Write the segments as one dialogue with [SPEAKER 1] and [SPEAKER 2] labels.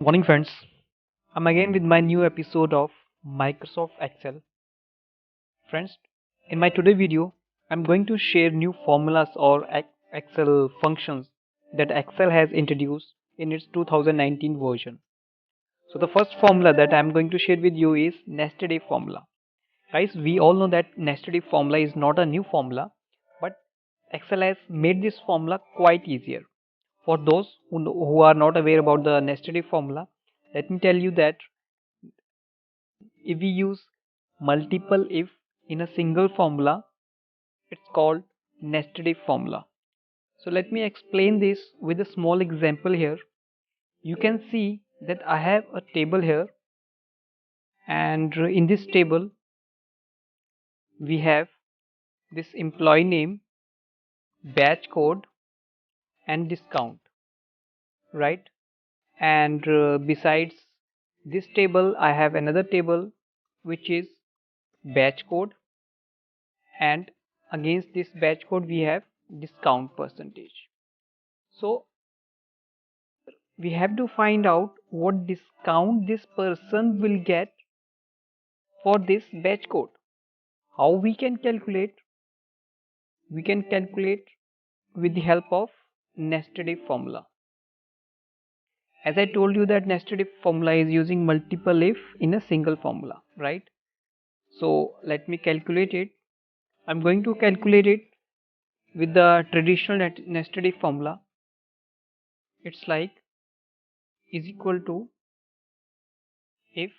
[SPEAKER 1] Morning, friends. I'm again with my new episode of Microsoft Excel. Friends, in my today video, I'm going to share new formulas or Excel functions that Excel has introduced in its 2019 version. So the first formula that I'm going to share with you is nested if formula. Guys, we all know that nested if formula is not a new formula, but Excel has made this formula quite easier. For those who are not aware about the nested if formula, let me tell you that if we use multiple if in a single formula, it's called nested if formula. So let me explain this with a small example here. You can see that I have a table here, and in this table we have this employee name, batch code, and discount, right? And besides this table, I have another table which is batch code, and against this batch code we have discount percentage. So we have to find out what discount this person will get for this batch code. How we can calculate? We can calculate with the help of nested if formula. As I told you that nested if formula is using multiple if in a single formula, right? So let me calculate it. I'm going to calculate it with the traditional nested if formula. It's like is equal to if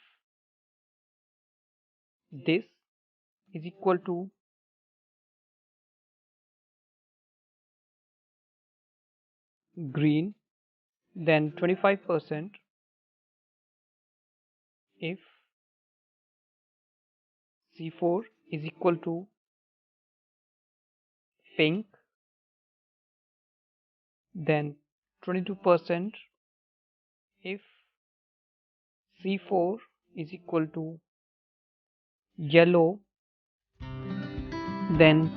[SPEAKER 1] this is equal to green, then 25% if C4 is equal to pink, then 22% if C4 is equal to yellow, then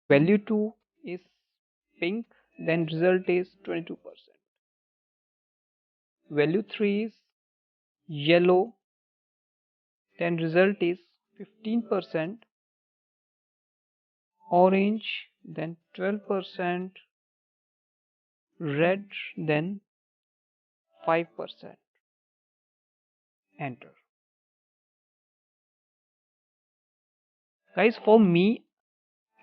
[SPEAKER 1] value 2 is pink, then result is 22%. Value 3 is yellow, then result is 15%, orange, then 12%, red, then 5%. Enter. Guys, for me,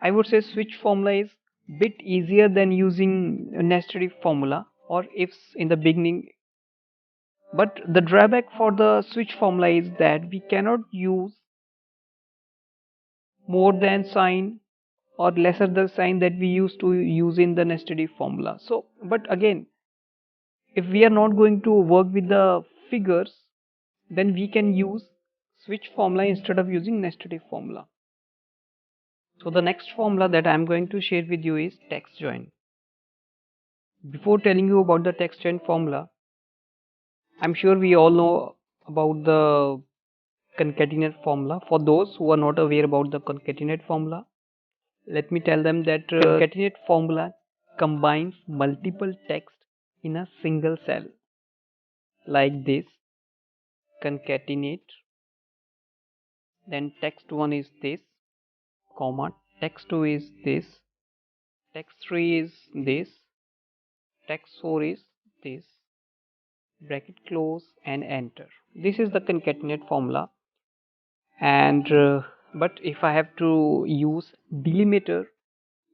[SPEAKER 1] I would say switch formula is bit easier than using a nested if formula or ifs in the beginning. But the drawback for the switch formula is that we cannot use more than sign or lesser the sign that we used to use in the nested if formula. So, but again, if we are not going to work with the figures, then we can use switch formula instead of using nested if formula. So the next formula that I am going to share with you is text join. Before telling you about the text join formula, I'm sure we all know about the concatenate formula. For those who are not aware about the concatenate formula, let me tell them that concatenate formula combines multiple text in a single cell, like this. Concatenate, then text 1 is this, comma, text 2 is this, text 3 is this, text 4 is this, bracket close and enter. This is the concatenate formula. And but if I have to use delimiter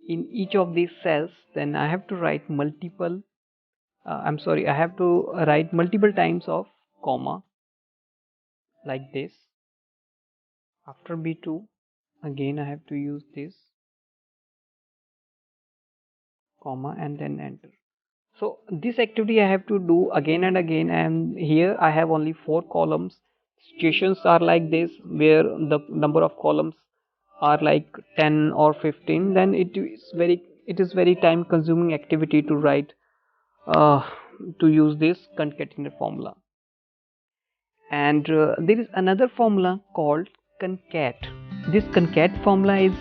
[SPEAKER 1] in each of these cells, then I have to write multiple I have to write multiple times of comma, like this. After B2, again I have to use this comma and then enter. So this activity I have to do again and again, and here I have only 4 columns. Situations are like this, where the number of columns are like 10 or 15, then it is very time consuming activity to write to use this concatenate formula. And there is another formula called concat. This concat formula is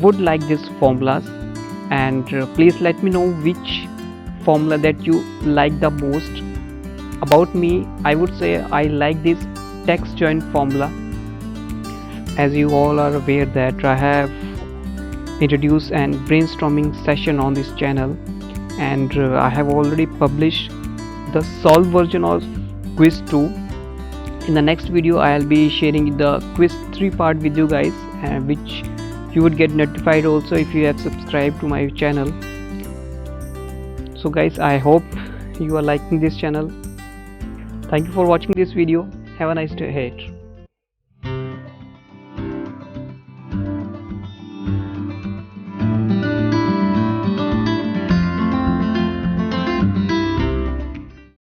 [SPEAKER 1] would like these formulas, and please let me know which formula that you like the most. About me, I would say I like this text join formula. As you all are aware that I have introduced an brainstorming session on this channel, and I have already published the solved version of quiz 2. In the next video I'll be sharing the quiz 3 part with you guys, which you would get notified also if you have subscribed to my channel. So guys, I hope you are liking this channel. Thank you for watching this video. Have a nice day ahead.